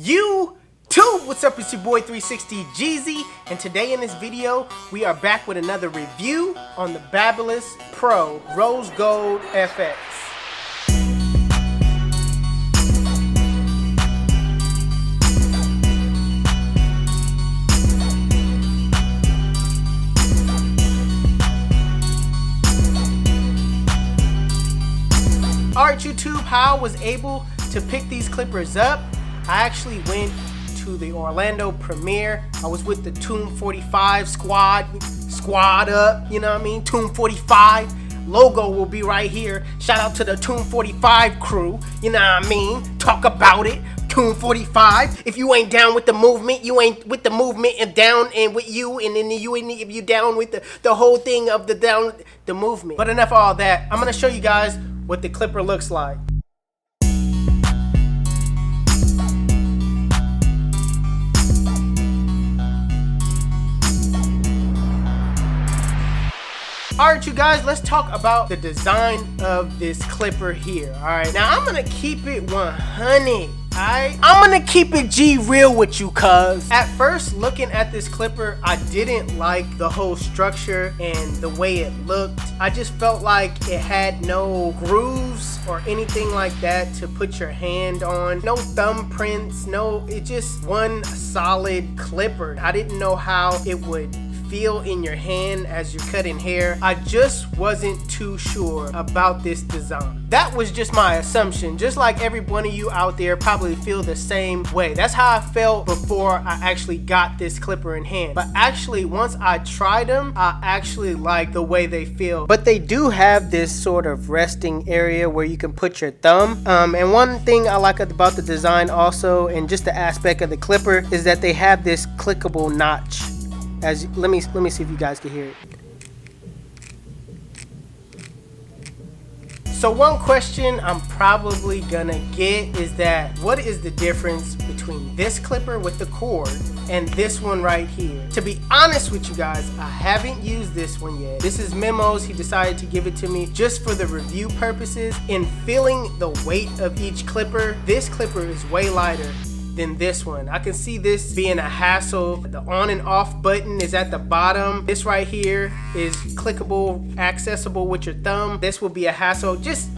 YouTube, what's up? It's your boy 360 Jeezy, and today in this video we are back with another review on the Babyliss Pro Rose Gold FX. Alright YouTube, how I was able to pick these clippers up, I actually went to the Orlando premiere. I was with the Tomb 45 squad up, you know what I mean? Tomb 45 logo will be right here. Shout out to the Tomb 45 crew, you know what I mean? Talk about it. Tomb 45. If you ain't down with the movement, you ain't with the movement, and down and with you, and then if you down with the whole thing of the movement. But enough of all that. I'm gonna show you guys what the clipper looks like. Alright you guys, let's talk about the design of this clipper here. Alright, now I'm gonna keep it 100. Alright, I'm gonna keep it G real with you, cuz at first looking at this clipper, I didn't like the whole structure and the way it looked. I just felt like it had no grooves or anything like that to put your hand on. No thumbprints, it just one solid clipper. I didn't know how it would feel in your hand as you're cutting hair. I just wasn't too sure about this design. That was just my assumption, just like every one of you out there probably feel the same way. That's how I felt before I actually got this clipper in hand. But actually, once I tried them, I actually like the way they feel. But they do have this sort of resting area where you can put your thumb. And one thing I like about the design also, and just the aspect of the clipper, is that they have this clickable notch. Let me see if you guys can hear it. So one question I'm probably gonna get is that what is the difference between this clipper with the cord and this one right here? To be honest with you guys, I haven't used this one yet. This is Memo's. He decided to give it to me just for the review purposes. In feeling the weight of each clipper, this clipper is way lighter than this one. I can see this being a hassle. The on and off button is at the bottom. This right here is clickable, accessible with your thumb. This will be a hassle. Just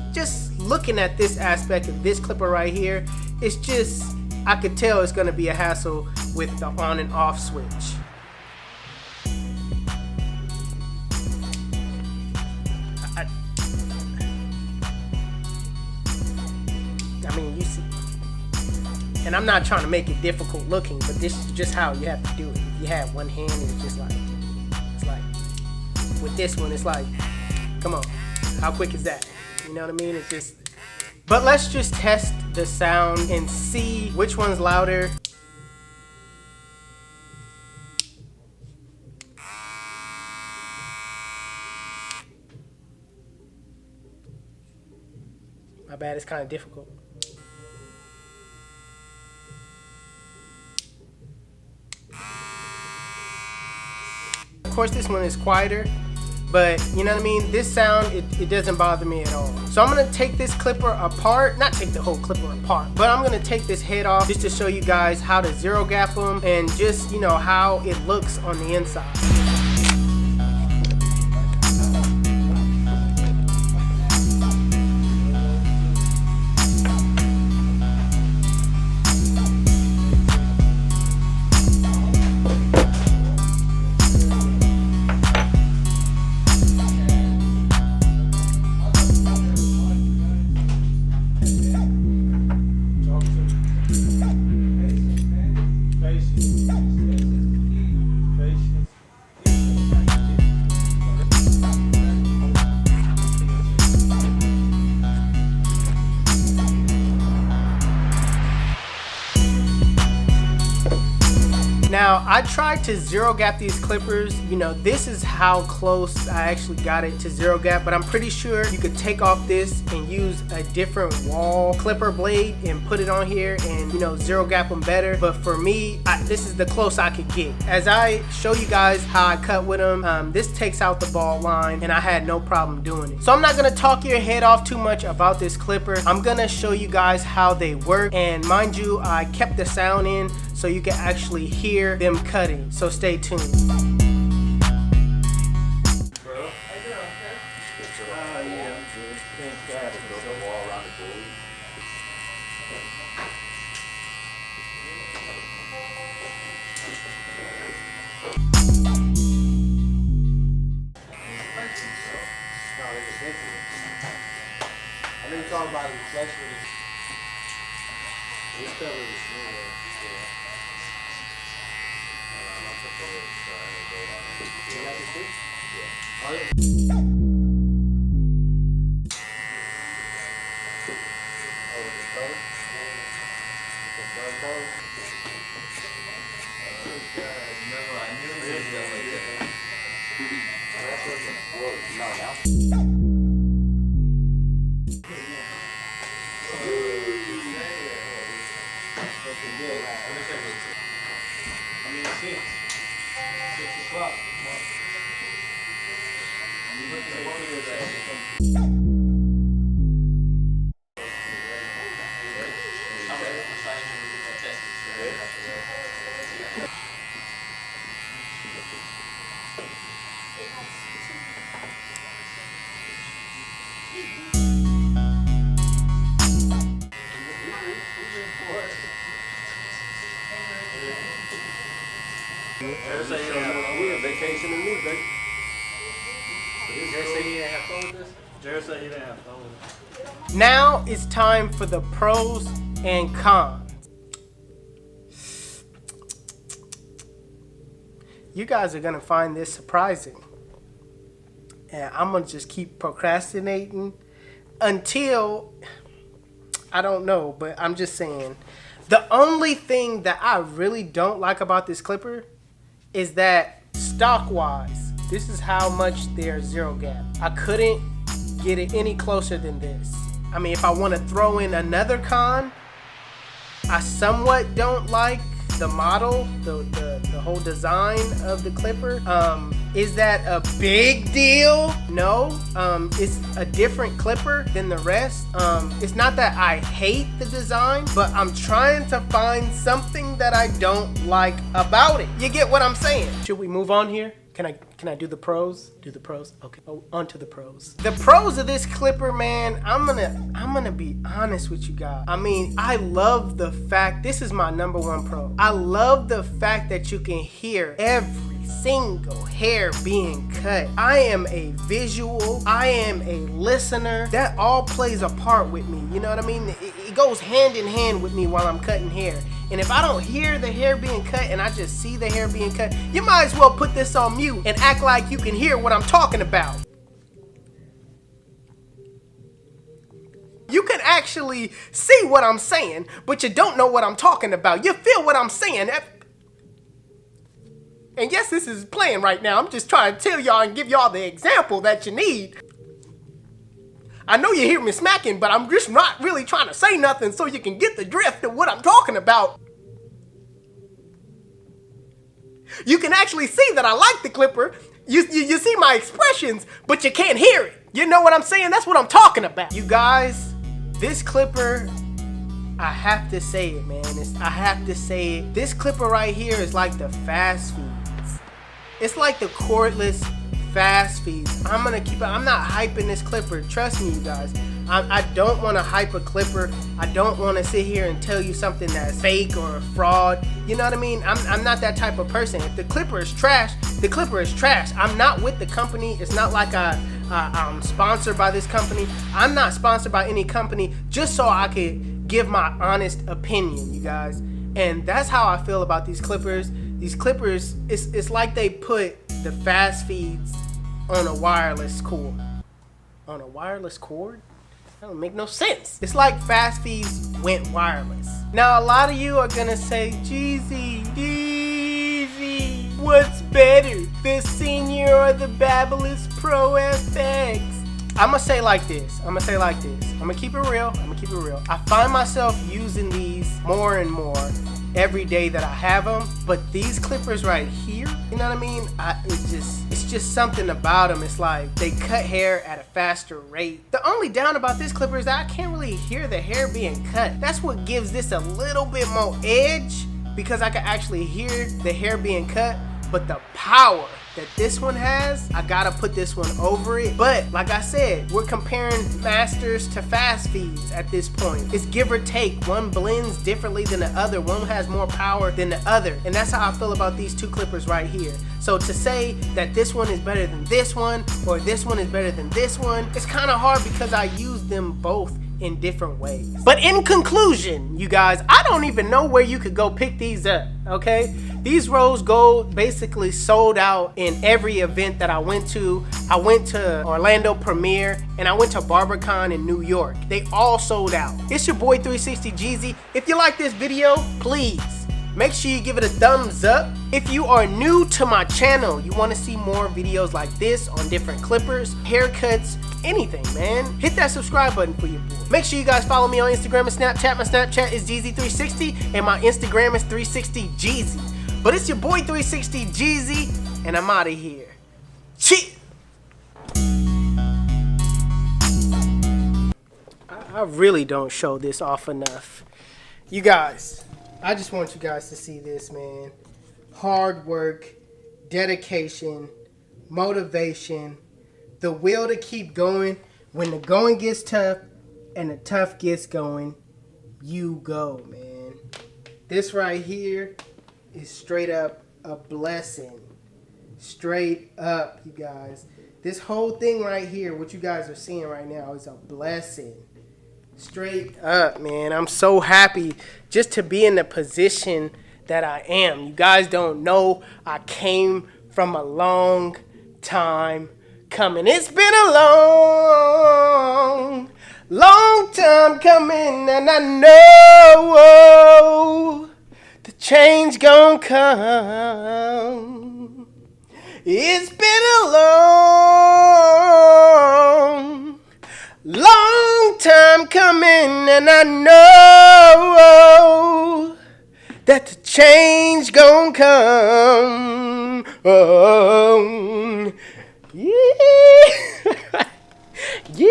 looking at this aspect of this clipper right here, it's just, I could tell it's gonna be a hassle with the on and off switch. I mean, you see, and I'm not trying to make it difficult looking, but this is just how you have to do it. If you have one hand, it's like, with this one, it's like, come on, how quick is that? You know what I mean? It's just, but let's just test the sound and see which one's louder. My bad, it's kind of difficult. Of course, this one is quieter, but you know what I mean? This sound, it doesn't bother me at all. So I'm gonna take this clipper apart, not take the whole clipper apart, but I'm gonna take this head off just to show you guys how to zero gap them and just, you know, how it looks on the inside. Now, I tried to zero gap these clippers. You know, this is how close I actually got it to zero gap, but I'm pretty sure you could take off this and use a different wall clipper blade and put it on here and, you know, zero gap them better. But for me, this is the close I could get. As I show you guys how I cut with them, this takes out the ball line and I had no problem doing it. So I'm not gonna talk your head off too much about this clipper. I'm gonna show you guys how they work, and mind you, I kept the sound in so you can actually hear them cutting, so stay tuned. I know you're talking about the reflection of this color is smooth. I mean, 6 o'clock. Jared said he didn't have vacation in me, baby. Jared said he didn't have fun with this? Jared said he didn't have fun with it. Now it's time for the pros and cons. You guys are gonna find this surprising. And I'm gonna just keep procrastinating until, I don't know, but I'm just saying. The only thing that I really don't like about this clipper is that stock-wise, this is how much they're zero gap. I couldn't get it any closer than this. I mean, if I want to throw in another con, I somewhat don't like the model, the whole design of the clipper. Is that a big deal? No. It's a different clipper than the rest. It's not that I hate the design, but I'm trying to find something that I don't like about it. You get what I'm saying? Should we move on here? Can I do the pros? Do the pros? Okay. Oh, on to the pros. The pros of this clipper, man, I'm gonna be honest with you guys. I mean, I love the fact, this is my #1 pro. I love the fact that you can hear every single hair being cut. I am a visual, I am a listener. That all plays a part with me. You know what I mean? It goes hand in hand with me while I'm cutting hair. And if I don't hear the hair being cut and I just see the hair being cut, you might as well put this on mute and act like you can hear what I'm talking about. You can actually see what I'm saying, but you don't know what I'm talking about. You feel what I'm saying. And yes, this is playing right now. I'm just trying to tell y'all and give y'all the example that you need. I know you hear me smacking, but I'm just not really trying to say nothing so you can get the drift of what I'm talking about. You can actually see that I like the clipper. You see my expressions, but you can't hear it. You know what I'm saying? That's what I'm talking about. You guys, this clipper, I have to say it, man. I have to say it. This clipper right here is like the fast feeds. It's like the cordless fast feeds. I'm gonna keep it. I'm not hyping this clipper. Trust me, you guys. I don't want to hype a clipper. I don't want to sit here and tell you something that's fake or a fraud. You know what I mean? I'm not that type of person. If the clipper is trash, the clipper is trash. I'm not with the company. It's not like I'm sponsored by this company. I'm not sponsored by any company just so I could give my honest opinion, you guys. And that's how I feel about these clippers. These clippers, it's like they put the fast feeds on a wireless cord. On a wireless cord? That don't make no sense. It's like fast feeds went wireless. Now a lot of you are gonna say, Jeezy, What's better, the Senior or the Babyliss Pro FX? I'ma say like this. I'm gonna keep it real. I find myself using these more and more every day that I have them. But these clippers right here, you know what I mean? It's just something about them. It's like they cut hair at a faster rate. The only down about this clipper is that I can't really hear the hair being cut. That's what gives this a little bit more edge, because I can actually hear the hair being cut. But the power that this one has, I gotta put this one over it. But like I said, we're comparing masters to fast feeds at this point. It's give or take. One blends differently than the other. One has more power than the other. And that's how I feel about these two clippers right here. So to say that this one is better than this one, or this one is better than this one, it's kind of hard because I use them both in different ways. But in conclusion, you guys, I don't even know where you could go pick these up, okay? These rose gold basically sold out in every event that I went to. I went to Orlando Premiere and I went to BarberCon in New York. They all sold out. It's your boy 360 Jeezy. If you like this video, please make sure you give it a thumbs up. If you are new to my channel, you want to see more videos like this on different clippers, haircuts, anything, man, hit that subscribe button for your boy. Make sure you guys follow me on Instagram and Snapchat. My Snapchat is Jeezy360 and my Instagram is 360Jeezy. But it's your boy 360 Jeezy, and I'm out of here. Cheers! I really don't show this off enough. You guys, I just want you guys to see this, man. Hard work, dedication, motivation, the will to keep going. When the going gets tough and the tough gets going, you go, man. This right here is straight up a blessing. Straight up, you guys. This whole thing right here, what you guys are seeing right now, is a blessing. Straight up, man. I'm so happy just to be in the position that I am. You guys don't know, I came from a long time coming. It's been a long time coming, and I know the change gon' come. It's been a long time coming, and I know that the change gon' come. Oh, yeah. Yeah.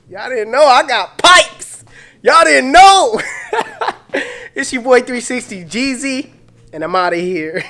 Y'all didn't know I got pipes. Y'all didn't know. It's your boy 360 Jeezy, and I'm out of here.